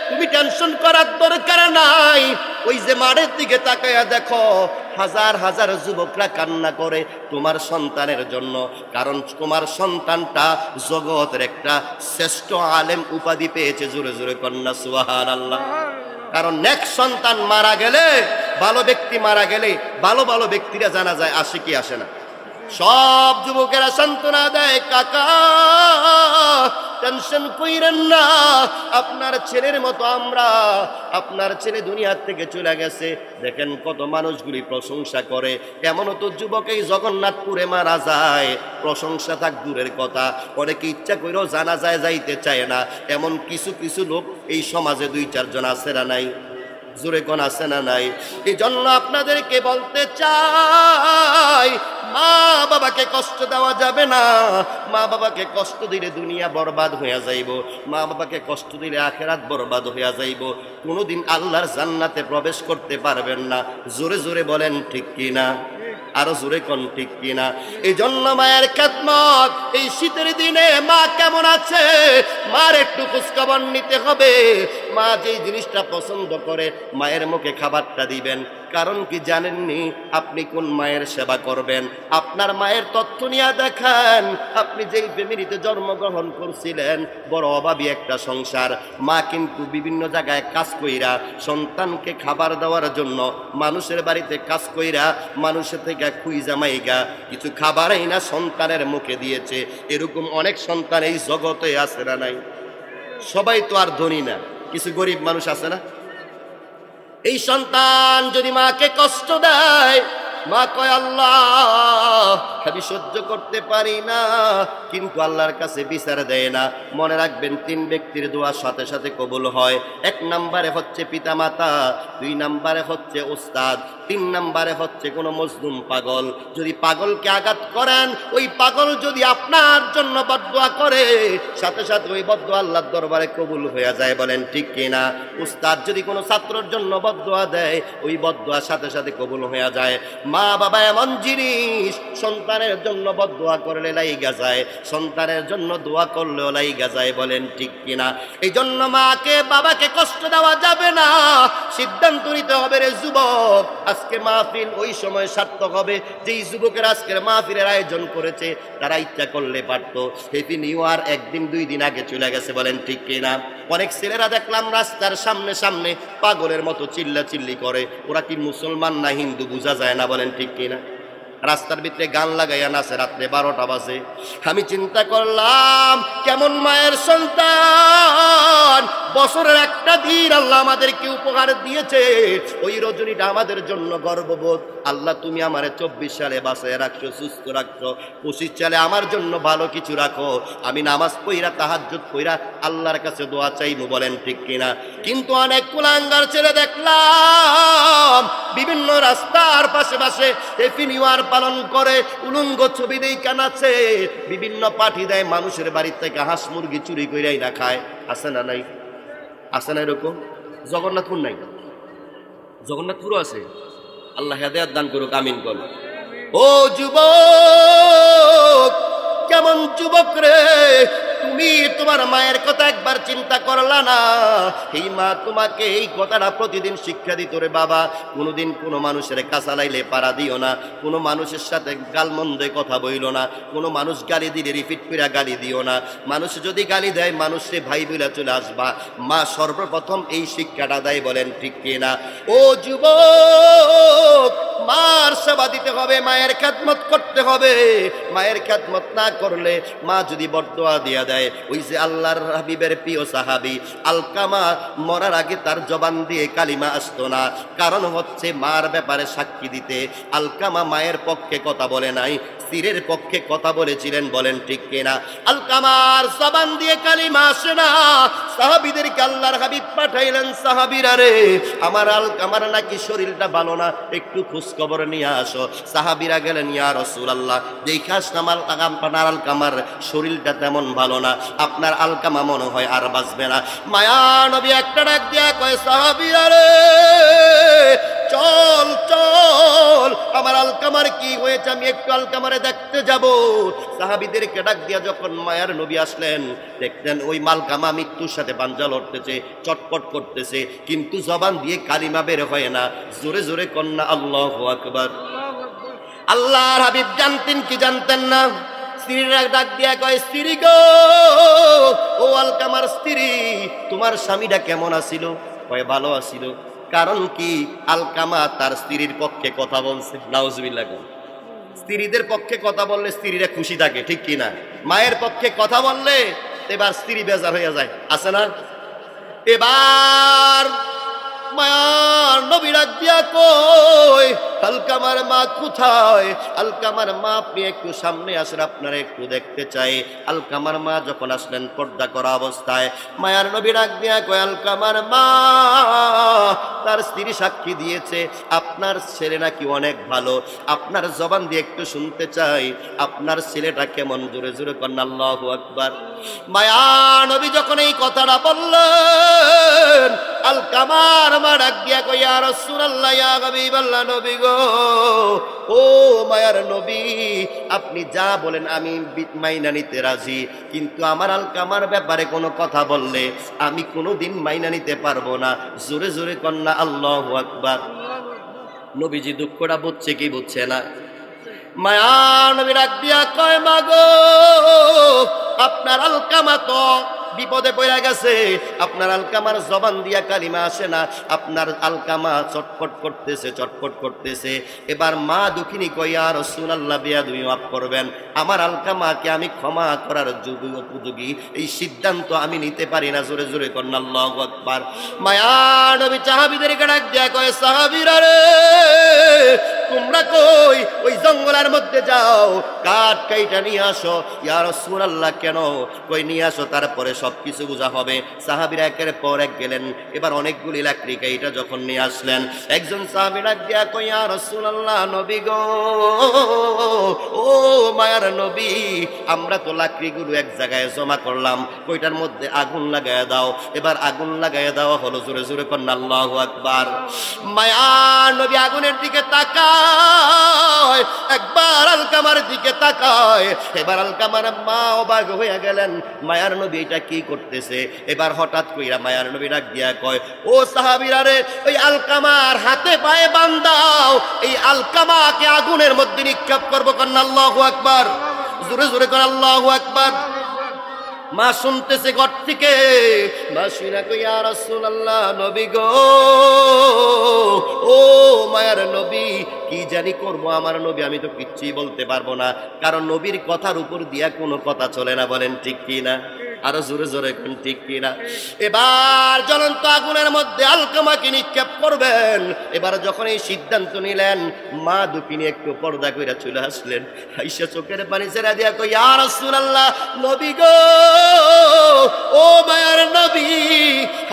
তুমি টেনশন করার দরকার নাই, ওই যে মাঠের দিকে তাকায়া দেখো, হাজার হাজার যুবকরা কান্না করে তোমার সন্তানের জন্য, কারণ তোমার সন্তানটা জগতের একটা শ্রেষ্ঠ আলেম উপাধি পেয়েছে। জোরে জোরে কন্যা সুবহানাল্লাহ। কারণ নেক্সট সন্তান মারা গেলে, ভালো ব্যক্তি মারা গেলে ভালো ভালো ব্যক্তিরা জানা যায়, আসে কি আসে না? সব যুবকেরা সান্ত্বনা দেয়, কাকা টেনশন কইরেন না, আপনার ছেলের মতো আমরা, আপনার ছেলে দুনিয়ার থেকে চলে গেছে। দেখেন কত মানুষগুলি প্রশংসা করে। এমনও তো যুবক এই জগন্নাথপুরে মারা যায়, প্রশংসা থাক দূরের কথা, অনেকে ইচ্ছা করেও জানা যায় যাইতে চায় না। এমন কিছু কিছু লোক এই সমাজে 2-4 জন আছে না নাই? জোরে কোন আছে না নাই? এই জন্য আপনাদেরকে বলতে চাই, মা বাবাকে কষ্ট দেওয়া যাবে না। মা বাবাকে কষ্ট দিলে দুনিয়া বরবাদ হইয়া যাইব, মা বাবাকে কষ্ট দিলে আখেরাত বরবাদ হইয়া যাইব, কোনোদিন আল্লাহর জান্নাতে প্রবেশ করতে পারবেন না। জোরে জোরে বলেন ঠিক কিনা? আরো জোরে কোন ঠিক কিনা? এই জন্য মায়ের খেদমত, এই শীতের দিনে মা কেমন আছে, মার একটু খোঁজখবর নিতে হবে। মা যেই জিনিসটা পছন্দ করে মায়ের মুখে খাবারটা দিবেন। কারণ কি জানেননি, আপনি কোন মায়ের সেবা করবেন? আপনার মায়ের তথ্য নিয়ে দেখেন, আপনি যেই ফ্যামিলিতে জন্মগ্রহণ করছিলেন, বড় অভাবী একটা সংসার, মা কিন্তু বিভিন্ন জায়গায় কাজ কইরা সন্তানকে খাবার দেওয়ার জন্য মানুষের বাড়িতে কাজ কইরা মানুষের থেকে খুইজা মাইগা কিছু খাবারই না সন্তানের মুখে দিয়েছে। এরকম অনেক সন্তান এই জগতে আছে না নাই? সবাই তো আর ধনী না, কিছু গরিব মানুষ আছে না? এই সন্তান যদি মাকে কষ্ট দেয়, মা কয়, আল্লাহ আমি সহ্য করতে পারি না, কিন্তু আল্লাহর কাছে বিচার দেয় না। মনে রাখবেন, 3 ব্যক্তির দোয়া সাথে সাথে কবুল হয়। 1 নম্বরে হচ্ছে পিতা মাতা, 2 নম্বরে হচ্ছে উস্তাদ, 3 নম্বরে হচ্ছে কোনো মজলুম পাগল। যদি পাগলকে আঘাত করেন, ওই পাগল যদি আপনার জন্য বদদোয়া করে, সাথে সাথে ওই বদদোয়া আল্লাহর দরবারে কবুল হয়ে যায়, বলেন ঠিক কিনা? উস্তাদ যদি কোনো ছাত্রের জন্য বদদোয়া দেয়, ওই বদদোয়া সাথে সাথে কবুল হয়ে যায়। মা বাবা এমন জিনিস, সন্তানের জন্য বদদোয়া করলে লাইগা যায়, সন্তানের জন্য দোয়া করলেও লাইগা যায়, বলেন ঠিক কিনা? এই জন্য মাকে বাবাকে কষ্ট দেওয়া যাবে না। সিদ্ধান্ত নিতে হবে রে যুবক, আজকে মাহফিল ওই সময় সার্থক হবে যেই যুবকের আজকের মাহফিলের আয়োজন করেছে, তারা ইচ্ছা করলে পারতো হ্যাপি নিউ ইয়ার 1 দিন 2 দিন আগে চলে গেছে, বলেন ঠিক কিনা? অনেক ছেলেরা দেখলাম রাস্তার সামনে সামনে পাগলের মতো চিল্লা চিল্লি করে, ওরা কি মুসলমান না হিন্দু বোঝা যায় না, বলেন ঠিক কিনা? রাস্তার ভিতরে গান লাগাইয়া নাচে, রাত্রে 12টা বাজে। আমি চিন্তা করলাম, কেমন মায়ের সন্তান, বছরের একটা দিন আল্লাহ আমাদেরকে উপহার দিয়েছে, ওই রজনীটা আমাদের জন্য গর্ববোধ। আল্লাহ তুমি আমারে 24 সালে বাঁচায় রাখছো, সুস্থ রাখছো, 25 সালে আমার জন্য ভালো কিছু রাখো, আমি নামাজ পড়া তাহাজ্জুদ পড়া আল্লাহর কাছে দোয়া চাইবো, বলেন ঠিক কিনা? কিন্তু অনেক কুলাঙ্গার ছেলে দেখলাম বিভিন্ন রাস্তার পাশে পাশে হ্যাপি নিউ ইয়ার পালন করে, উলঙ্গ ছবি দেই কানাচ্ছে, বিভিন্ন পাঠি দেয়, মানুষের বাড়ির থেকে হাঁস মুরগি চুরি কইরাই না খায়। আছে না নাই? আছে না এরকম? জগন্নাথপুর নাই? জগন্নাথপুরও আছে। আল্লাহ হেদায়েত দান করুক, আমিন বল। ও যুবক, কেমন যুবক রে তুমি, তোমার মায়ের কথা একবার চিন্তা করলা না? এই মা তোমাকে এই কথাটা প্রতিদিন শিক্ষা দিত, রে বাবা কোনোদিন কোনো মানুষের কাছা লাইলে পাড়া দিও না, কোনো মানুষের সাথে গালমন্দে কথা বইল না, কোনো মানুষ গালি দিলে রিপিট করে গালি দিও না, মানুষ যদি গালি দেয় মানুষে ভাই বলে চলে আসবা। মা সর্বপ্রথম এই শিক্ষাটা দেয়, বলেন ঠিক কিনা? ও যুবক, মার সেবা দিতে হবে, মায়ের খেদমত করতে হবে। মায়ের খেদমত না করলে মা যদি বরদোয়া দিয়া দেয়, ওই যে আল্লাহর হাবিবের প্রিয় সাহাবী আলকামা মরার আগে তার জবান দিয়ে কালিমা আসতো না, কারণ হচ্ছে মার ব্যাপারে সাক্ষী দিতে। আলকামা মায়ের পক্ষে কথা বলে নাই, স্ত্রীর পক্ষে কথা বলেছিলেন, বলেন ঠিক কিনা? আলকামার জবান দিয়ে কালিমা আসে না, সাহাবীদেরকে আল্লাহর হাবিব পাঠাইলেন, সাহাবীরা রে আমার আলকামার নাকি শরীরটা ভালো না, একটু খোঁজ খবর নিয়ে আসো। সাহাবীরা গেলেন, ইয়া রাসূলুল্লাহ দেখাস আমার আপনার আলকামার শরীরটা তেমন ভালো না, আপনার আলকামা মনে হয় আর বাঁচবে না। মায়া নবী একটা ডাক দিয়া কয়, সাহাবীরা রে চল চল, আমার আলকামার কি হয়েছে, আমি একটু আলকামারে দেখতে যাব। সাহাবীদেরকে ডাক দিয়া যখন মায়ার নবী আসলেন, দেখতেন ওই মালকামা মৃত্যুর সাথে পাঞ্জা লড়তেছে, চটপট করতেছে, কিন্তু জবান দিয়ে কালিমা বের হয় না। জোরে জোরে কন্যা আল্লাহু আকবার। আল্লাহর হাবিব জানতেন কি জানতেন না? স্ত্রীরা ডাক দিয়া কয়, স্ত্রী গো, ও আলকামার স্ত্রী, তোমার স্বামীটা কেমন আছিল? কয় ভালো আছিল। কারণ কি? আলকামা তার স্ত্রীর পক্ষে কথা বলছে। নাউজুবিল্লাহ। স্ত্রীদের পক্ষে কথা বললে স্ত্রীরা খুশি থাকে, ঠিক কিনা? মায়ের পক্ষে কথা বললে এবার স্ত্রী বেজার হয়ে যায়, আছে না? এবার মায়ার নবী ডাক দিয়া কই, আলকামার মা কোথায়? আলকামার মা আপনি একটু সামনে আসেন, আপনারা একটু দেখতে চাই। আলকামার মা যখন আসলেন পর্দা করা অবস্থায়, মায়ার নবী ডাক দিয়া কই, আলকামার মা তার স্ত্রী সাক্ষী দিয়েছে আপনার ছেলে নাকি অনেক ভালো, আপনার জবান দিয়ে একটু শুনতে চাই, আপনার ছেলেটা কেমন? জোরে জোরে কন্যা আল্লাহু আকবার। মায়ার নবী যখন এই কথাটা বললেন, আলকামার মা ডাক দিয়া কই, ইয়া রাসূলুল্লাহ, ইয়া হাবিবাল্লাহ, নবী গো, ও মায়ার নবী, আপনি যা বলেন আমি মাইনা নিতে রাজি, কিন্তু আমার আলকামার ব্যাপারে কোনো কথা বললে আমি কোনোদিন মাইনা নিতে পারবো না। জোরে জোরে কন্যা আল্লাহু আকবার। নবীজি দুঃখটা বুঝছে কি বুঝছে না? মায়ার নবী ডাক দিয়া কয়, মা গো, আপনার আলকামা তো বিপদে পড়ে গেছে, আপনার আলকামার জবান দিয়া কালিমা আসে না, আপনার আলকামা চটপট করতেছে, চটপট করতেছে। এবার মা দুঃখিনী কই, ইয়া রাসূলুল্লাহ বেয়াদবি মাফ করবেন, আমার আলকামাকে আমি ক্ষমা করার যোগ্য উপযোগী এই সিদ্ধান্ত আমি নিতে পারি না। জোরে জোরে কন্যা আল্লাহু আকবার। মায়া নবী সাহাবীদেরকে ডাক দিয়া কয়, সাহাবীরা রে তোমরা কই ওই জঙ্গলের মধ্যে যাও, কাঠ কাইটা নিয়ে আসো। ইয়া রাসূলুল্লাহ কেন? কই নিয়ে আসো, তারপরে সবকিছু বোঝা হবে। সাহাবীরা একের পর এক গেলেন, এবার অনেকগুলি লাকড়ি কাইটা যখন নিয়ে আসলেন, একজন সাহাবী ডাক দিয়া কই, ইয়া রাসূলুল্লাহ, নবী গো, ও মায়ার নবী, আমরা তো লাকড়িগুলো এক জায়গায় জমা করলাম, কইটার মধ্যে আগুন লাগায় দাও। এবার আগুন লাগায় দেওয়া হলো। জোরে জোরে কন্যা আল্লাহু আকবার। মায়ার নবী আগুনের দিকে তাকায়, একবার আলকামার দিকে তাকায়। এবার আলকামার মা অবাক হয়ে গেলেন, মায়ার নবী এটা কি করতেছে? এবার হঠাৎ কইরা মায়ার নবী ডাক দিয়া কয়, ও সাহাবীরা রে, ওই আলকামার হাতে পায়ে বান্ধাও, এই আলকামাকে আগুনের মধ্যে নিক্ষেপ করবো। কন্যা আল্লাহু আকবার। জোরে জোরে কন্যা আল্লাহু আকবার। মা শুনতেছে ঘর থেকে, মা শুনা কই, ইয়া রাসূলুল্লাহ, নবী গো, ও মায়ার নবী, কি জানি করবো আমার নবী, আমি তো কিচ্ছুই বলতে পারবো না, কারণ নবীর কথার উপর দিয়া কোনো কথা চলে না। বলেন ঠিক কি না? আরো জোরে জোরে কোন ঠিক কিনা? এবার জ্বলন্ত আগুনের মধ্যে আলকামাকে নিক্ষেপ করবেন। এবার যখন এই সিদ্ধান্ত নিলেন, মা দুঃখিনী একটু পর্দা কইরা চলে আসলেন, আইসা চোখের পানি ছেড়ে দিয়া কই, ইয়া রাসূলুল্লাহ, নবী গো, ও মায়ার নবী,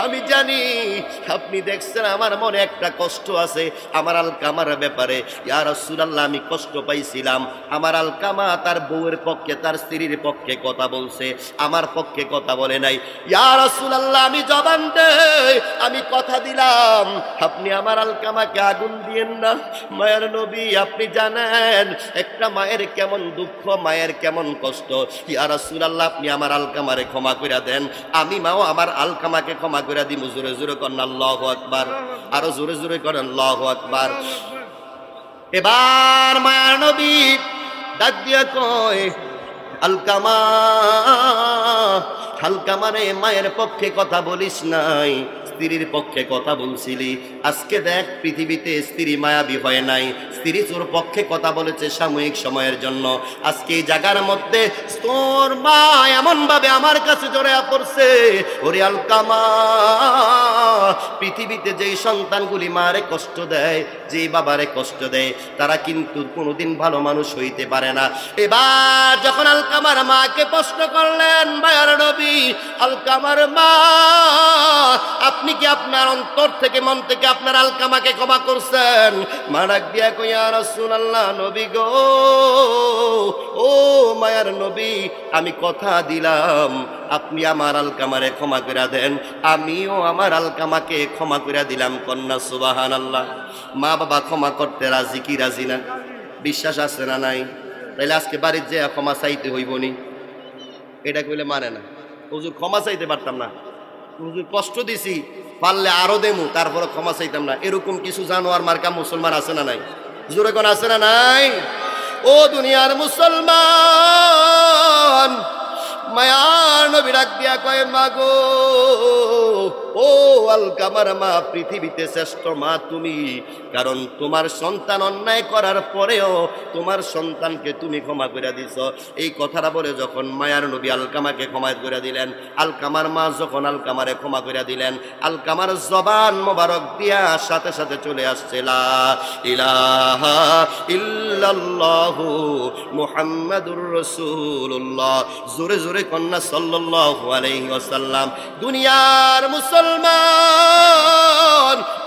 আমি জানি আপনি দেখছেন আমার মনে একটা কষ্ট আছে আমার আলকামার ব্যাপারে। ইয়া রাসূলুল্লাহ, আমি কষ্ট পাইছিলাম, আমার আলকামা তার বউয়ের পক্ষে, তার স্ত্রীর পক্ষে কথা বলছে, আমার পক্ষে কথা বলে নাই। ইয়া রাসূলুল্লাহ, আমি জবান দেই, আমি কথা দিলাম, আপনি আমার আলকামাকে আগুন দিয়েন না। মায়ের নবী, আপনি জানেন একটা মায়ের কেমন দুঃখ, মায়ের কেমন কষ্ট। ইয়া রাসূলুল্লাহ, আপনি আমার আলকামারে ক্ষমা করে দেন, আমি মাও আমার আলকামাকে ক্ষমা করে দিব। জোরে জোরে করেন আল্লাহু আকবার। আরো জোরে জোরে করেন আল্লাহু আকবার। এবার মায়ের নবী ডাক দিয়া কয়, আলকামা, আলকামারে মায়ের পক্ষে কথা বলিস নাই, স্ত্রীর পক্ষে কথা বলছিলি, আজকে দেখ পৃথিবীতে স্ত্রী মায়াবী হয় নাই, স্ত্রী তোর পক্ষে কথা বলেছে সাময়িক সময়ের জন্য। আজকে এই জায়গার মধ্যে তোর মা এমন ভাবে আমার কাছে জড়িয়ে পড়ছে, ওরে আলকামা, পৃথিবীতে যেই সন্তানগুলি মারে কষ্ট দেয়, যেই বাবারে কষ্ট দেয়, তারা কিন্তু কোনোদিন ভালো মানুষ হইতে পারে না। এবার যখন আলকামার মাকে প্রশ্ন করলেন, মায়ার নবী, আলকামার মা, আপনি কি আপনার অন্তর থেকে মন থেকে আপনার আলকামাকে ক্ষমা করছেন? মা ডাক দিয়া কই, ইয়া রাসূলুল্লাহ, নবী গো, ও মায়ার নবী, আমি কথা দিলাম আপনি আমার আলকামারে ক্ষমা করে দেন, আমিও আমার আলকামাকে ক্ষমা করে দিলাম। কন্যা সুবহানাল্লাহ। মা বাবা ক্ষমা করতে রাজি কি রাজি না? বিশ্বাস আছে না নাই? তাইলে আজকে বাড়ির যে ক্ষমা চাইতে হইব নি? এটা কইলে মানে না। হুজুর ক্ষমা চাইতে পারতাম না, হুজুর কষ্ট দিছি, পারলে আরো দেমু, তারপরে ক্ষমা চাইতাম না, এরকম কিছু জানোয়ার মার্কা মুসলমান আছে না নাই? হুজুর এখন আছে না নাই? ও দুনিয়ার মুসলমান, মায়ার নবী ডাক দিয়া কয়, মা গো, ও আলকামার মা, পৃথিবীতে শ্রেষ্ঠ মা তুমি, কারণ তোমার সন্তান অন্যায় করার পরেও তোমার সন্তানকে তুমি ক্ষমা করে দিছ। এই কথাটা বলে যখন মায়ার নবী আলকামাকে ক্ষমা করে দিলেন, আলকামার মা যখন আলকামারে ক্ষমা করে দিলেন, আলকামার জবান মোবারক দিয়া সাথে সাথে চলে আসছে লা ইলাহা ইল্লাল্লাহু মুহাম্মাদুর রাসূলুল্লাহ। জোরে জোরে কন্যা সাল্লাল্লাহু আলাইহি ওয়াসাল্লাম। দুনিয়ার মুসলমান,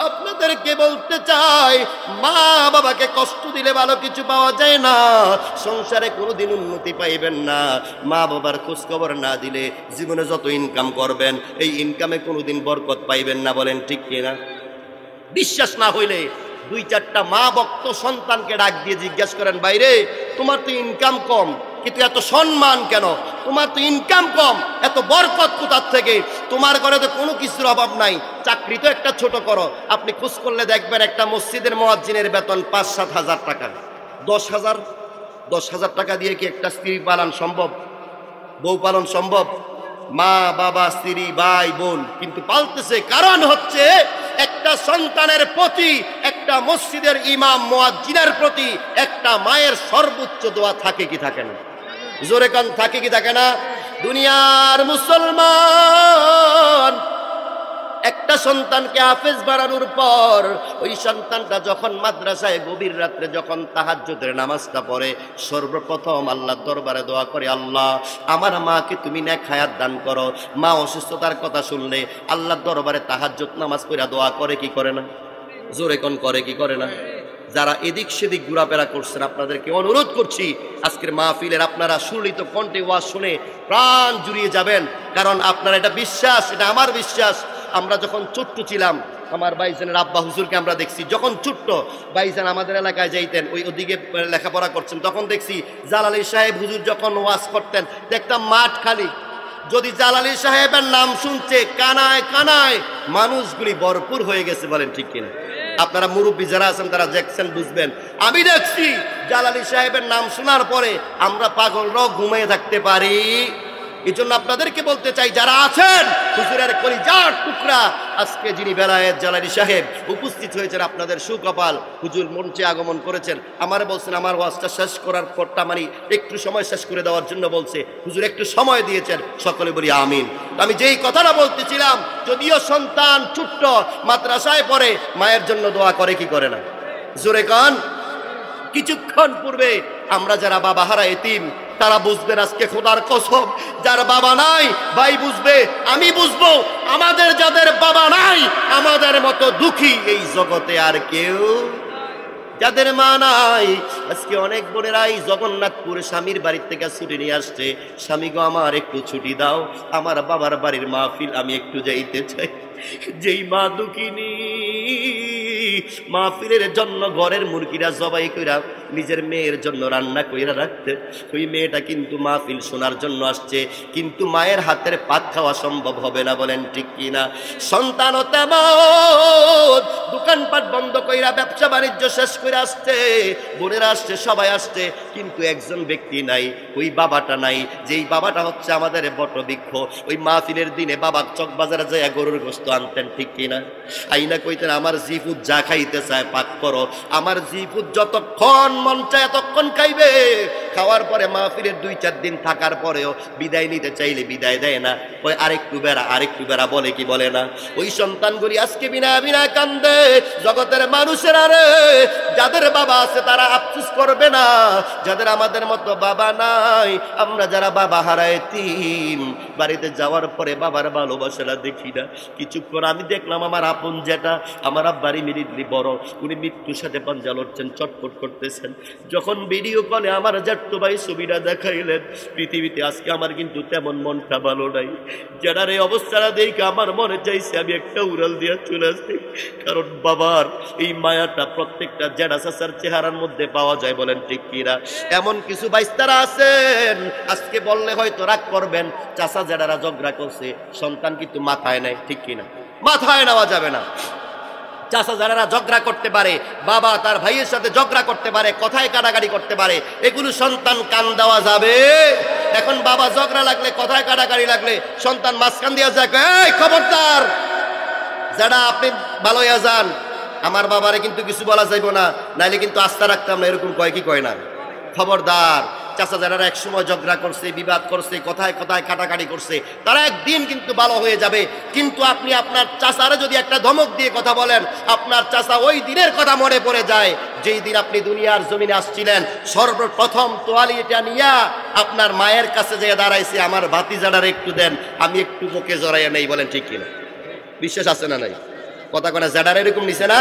আপনাদেরকে বলতে চাই, মা বাবাকে কষ্ট দিলে ভালো কিছু পাওয়া যায় না, সংসারে কোনোদিন উন্নতি পাইবেন না। মা বাবার খোঁজ খবর না দিলে জীবনে যত ইনকাম করবেন, এই ইনকামে কোনোদিন বরকত পাইবেন না। বলেন ঠিক কিনা? বিশ্বাস না হইলে দুই চারটা মা ভক্ত সন্তানকে ডাক দিয়ে জিজ্ঞেস করেন, বাইরে তোমার তো ইনকাম কম, কিন্তু এত সম্মান কেন? তোমার তো ইনকাম কম, এত বরকত কোথার থেকে? তোমার ঘরে তো কোনো কিছুর অভাব নাই, চাকরি তো একটা ছোট করো। আপনি খোঁজ করলে দেখবেন একটা মসজিদের মুয়াজ্জিনের বেতন ৫-৭ হাজার টাকা। ১০,০০০ টাকা দিয়ে কি একটা স্ত্রী পালন সম্ভব? বউ পালন সম্ভব? মা বাবা স্ত্রী ভাই বোন কিন্তু পালতেছে, কারণ হচ্ছে একটা সন্তানের প্রতি, একটা মসজিদের ইমাম মুয়াজ্জিনের প্রতি একটা মায়ের সর্বোচ্চ দোয়া থাকে কি থাকে না? জোরে কান, থাকে কি থাকে না? দুনিয়ার মুসলমান, একটা সন্তানকে হাফেজ বানানোর পর ওই সন্তানটা যখন মাদ্রাসায় গভীর রাত্রে যখন তাহাজ্জুদের নামাজটা পড়ে, সর্বপ্রথম আল্লাহর দরবারে দোয়া করে, আল্লাহ আমার মাকে তুমি নেক হায়াত দান করো। মা অসুস্থতার কথা শুনলে আল্লাহর দরবারে তাহাজ্জুদ নামাজ পড়া দোয়া করে কি করে না? জোরে কোন করে কি করে না? যারা এদিক সেদিক ঘোরাফেরা করছেন, আপনাদেরকে অনুরোধ করছি, আজকের মাহফিলের আপনারা সুলিত কণ্ঠে ওয়াজ শুনে প্রাণ জুড়িয়ে যাবেন, কারণ আপনার এটা বিশ্বাস, এটা আমার বিশ্বাস। আমরা যখন ছোট্ট ছিলাম, আমার ভাইজানের আব্বা হুজুরকে আমরা দেখছি, যখন ছোট্ট ভাইজান আমাদের এলাকায় যাইতেন, ওদিকে লেখাপড়া করছেন, তখন দেখছি জালালি সাহেব হুজুর যখন ওয়াজ করতেন, দেখতাম মাঠ খালি। যদি জালালি সাহেবের নাম শুনছে, কানায় কানায় মানুষগুলি ভরপুর হয়ে গেছে। বলেন ঠিক কিনা? আপনারা মুরব্বী যারা আছেন তারা দেখছেন, বুঝবেন। আমি দেখছি জালালি সাহেবের নাম শোনার পরে আমরা পাগলরাও ঘুমিয়ে থাকতে পারি। এই জন্য আপনাদেরকে বলতে চাই, যারা আছেন হুজুরের কলিজার টুকরা, আজকে যিনি বেলায়েত জালালি সাহেব উপস্থিত হয়েছেন, আপনাদের সুকপাল। হুজুর মঞ্চে আগমন করেছেন, আমারে বলছেন আমার ওয়াজটা শেষ করার পরটা মানে একটু সময় শেষ করে দেওয়ার জন্য বলছে। হুজুর একটু সময় দিয়েছেন, সকলে বলি আমিন। আমি যেই কথাটা বলতেছিলাম, যদিও সন্তান ছোট্ট মাদ্রাসায় পড়ে, মায়ের জন্য দোয়া করে কি করে না? জোরে কান। কিছুক্ষণ পূর্বে আমরা যারা বাবা হারা এতিম, তারা বুঝবেন আজকে খোদার কসম, যার বাবা নাই ভাই বুঝবে, আমি বুঝবো, আমাদের যাদের বাবা নাই, আমাদের মতো দুঃখী এই জগতে আর কেউ, যাদের মা নাই। আজকে অনেক বোনেরাই জগন্নাথপুর স্বামীর বাড়ির থেকে ছুটি নিয়ে আসছে, স্বামী গো আমার একটু ছুটি দাও, আমার বাবার বাড়ির মাহফিল আমি একটু যাইতে চাই। যেই মা দুঃখিনী, মাহফিলের জন্য ঘরের মুরগিরা জবাই কইরা নিজের মেয়ের জন্য রান্না কইরা রাখতে। ওই মেয়েটা কিন্তু মাহফিল শোনার জন্য আসছে, কিন্তু মায়ের হাতের পাক খাওয়া সম্ভব হবে না, বলেন ঠিক কিনা? সন্তানও তেমন দোকানপাট বন্ধ কইরা ব্যবসা বাণিজ্য শেষ করে আসছে, বোনেরা আসছে, সবাই আসছে, কিন্তু একজন ব্যক্তি নাই, ওই বাবাটা নাই, যেই বাবাটা হচ্ছে আমাদের বটবৃক্ষ। ওই মাহফিলের দিনে বাবা চকবাজারে যায় গরুর গোশত আনতেন, ঠিক কিনা? আইনা কইতেন আমার জিফুত যা খাইতে চায় পাক করো, আমার জিফুত যতক্ষণ মন চায় এতক্ষণ খাইবে। খাওয়ার পরে মাহফিলের 2-4 দিন থাকার পরেও বিদায় নিতে চাইলে বিদায় দেয় না, ওই আরেকটু বেড়া বলে কি বলে না? ওই সন্তানগুলি আজকে বিনা বিনা কান্দে। জগতের মানুষের আরে যাদের বাবা আছে তারা আফসোস করবে না, যাদের আমাদের মতো বাবা নাই, আমরা যারা বাবা হারায় তিন, বাড়িতে যাওয়ার পরে বাবার ভালোবাসাটা দেখি না। কিছুক্ষণ আমি দেখলাম আমার আপন যেটা, আমার আব্বারই মিলিটলি বড়, উনি মৃত্যুর সাথে পাঞ্জা লড়ছেন, চটপট করতেছেন। যখন ভিডিও কলে আমার জ্যাঠতো ভাই ছবিটা দেখাইলেন, পৃথিবীতে আজকে আমার কিন্তু তেমন মনটা ভালো নাই। যেটার এই অবস্থাটা দেখে আমার মনে চাইছে আমি একটা উড়াল দিয়ে চলে আসছি, কারণ বাবার এই মায়াটা প্রত্যেকটা জেঠা চাচার চেহারার মধ্যে পাওয়া যায়, বলেন ঠিক কিনা? এমন কিছু বাইস্তারা আছেন আজকে বললে হয়তো রাগ করবেন, চাচা জেঠারা ঝগড়া করছে, সন্তান কিন্তু মাথায় নেয়, ঠিক কিনা? মাথায় নেওয়া যাবে না। চাচা যারা ঝগড়া করতে পারে, বাবা তার ভাইয়ের সাথে ঝগড়া করতে পারে, কথায় কাটাকাটি করতে পারে, এগুলো সন্তান কান দেওয়া যাবে? এখন বাবা ঝগড়া লাগলে, কথায় কাটাকাটি লাগলে সন্তান মাঝখান দিয়ে যায়, এই খবরদার, যারা আপনি ভালো হয়ে যান, আমার বাবারে কিন্তু কিছু বলা যাইব না, নাইলে কিন্তু আস্থা রাখতাম না, এরকম কয় কি কয় না? খবরদার। চাচা যারা এক সময় ঝগড়া করছে, বিবাদ করছে, কথায় কথায় কাটাকাটি করছে, তারা একদিন কিন্তু ভালো হয়ে যাবে। কিন্তু আপনি আপনার চাচারে যদি একটা ধমক দিয়ে কথা বলেন, আপনার চাচা ওই দিনের কথা মনে পড়ে যায় যেই দিন আপনি দুনিয়ার জমিনে আসছিলেন, সর্বপ্রথম তোয়ালিটা নিয়া আপনার মায়ের কাছে যেয়ে দাঁড়াইছে, আমার ভাতিজাটারে একটু দেন, আমি একটু মুখে জড়াইয়া নেই, বলেন ঠিক কিনা? বিশ্বাস আছে না নাই? কথা কনা জাডার এরকম নিছে না?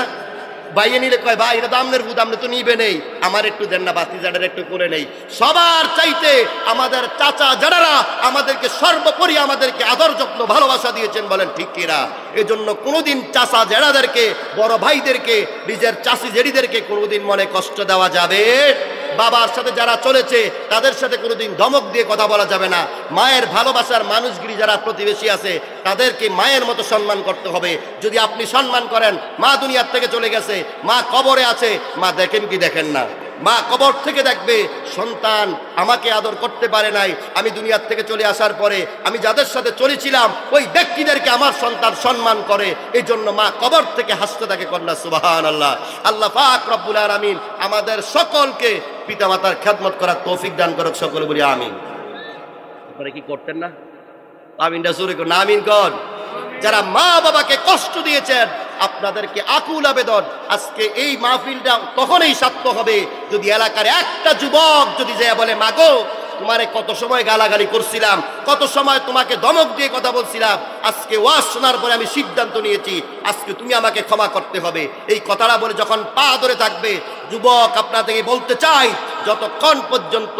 বাইয়ে নিলে কয় ভাই এটা তো আমনের ভূত, আপনি তো নিবে নেই, আমার একটু দেন না, বাতি জাডার একটু করে নেই। সবার চাইতে আমাদের চাচা জাডারা আমাদেরকে সর্বোপরি আমাদেরকে আদর যত্ন ভালোবাসা দিয়েছেন, বলেন ঠিক কিনা? এজন্য কোনোদিন চাচা জেড়াদেরকে, বড় ভাইদেরকে, নিজের চাচি জেড়িদেরকে কোনোদিন মনে কষ্ট দেওয়া যাবে। বাবার সাথে যারা চলেছে তাদের সাথে কোনোদিন ধমক দিয়ে কথা বলা যাবে না। মায়ের ভালোবাসার মানুষগুলি যারা প্রতিবেশী আছে তাদেরকে মায়ের মতো সম্মান করতে হবে। যদি আপনি সম্মান করেন, মা দুনিয়ার থেকে চলে গেছে, মা কবরে আছে, মা দেখেন কি দেখেন না? মা কবর থেকে দেখবে সন্তান আমাকে আদর করতে পারে নাই, আমি দুনিয়ার থেকে চলে আসার পরে আমি যাদের সাথে চলেছিলাম ওই ব্যক্তিদেরকে আমার সন্তান সম্মান করে, এই জন্য মা কবর থেকে হাসতে থাকে, কন্যা সুবহানাল্লাহ। আল্লাহ পাক রব্বুল আলামিন আমাদের সকলকে পিতামাতার খেদমত করার তৌফিক দান করুক, সকলে বলি আমিন। আপনারা কি করতেন না? আমিনটা জোরে করুন, আমিন কর। যারা মা বাবাকে কষ্ট দিয়েছেন আপনাদেরকে আকুল আবেদন, আজকে এই মাহফিলটা তখনই সার্থক হবে যদি এলাকার একটা যুবক যদি যায় বলে, মাগো তোমারে কত সময় গালাগালি করছিলাম, কত সময় তোমাকে ধমক দিয়ে কথা বলছিলাম, আজকে ওয়াজ শোনার পরে আমি সিদ্ধান্ত নিয়েছি আজকে তুমি আমাকে ক্ষমা করতে হবে। এই কথাটা বলে যখন পা ধরে থাকবে, যুবক আপনাদেরকে বলতে চাই, যতক্ষণ পর্যন্ত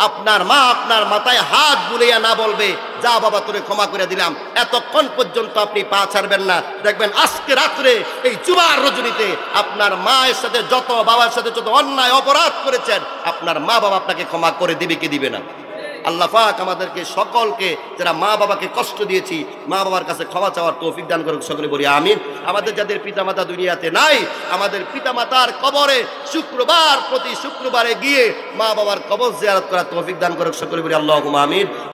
আপনার মা আপনার মাথায় হাত বুলাইয়া না বলবে যা বাবা তোরে ক্ষমা করে দিলাম, এতক্ষণ পর্যন্ত আপনি পা ছাড়বেন না। দেখবেন আজকে রাত্রে এই জুমার রজনীতে আপনার মায়ের সাথে যত, বাবার সাথে যত অন্যায় অপরাধ করেছেন, আপনার মা বাবা আপনাকে ক্ষমা করে দিবে কি দিবে না? আল্লাহ পাক আমাদেরকে সকলকে যারা মা বাবাকে কষ্ট দিয়েছি, মা বাবার কাছে ক্ষমা চাওয়ার তৌফিক দান করুক, সকলে বলি আমিন। আমাদের যাদের পিতামাতা দুনিয়াতে নাই, আমাদের পিতামাতার কবরে শুক্রবার প্রতি শুক্রবারে গিয়ে মা বাবার কবর জিয়ারত করার তৌফিক দান করুক, সকলে বলি আল্লাহুম্মা আমিন।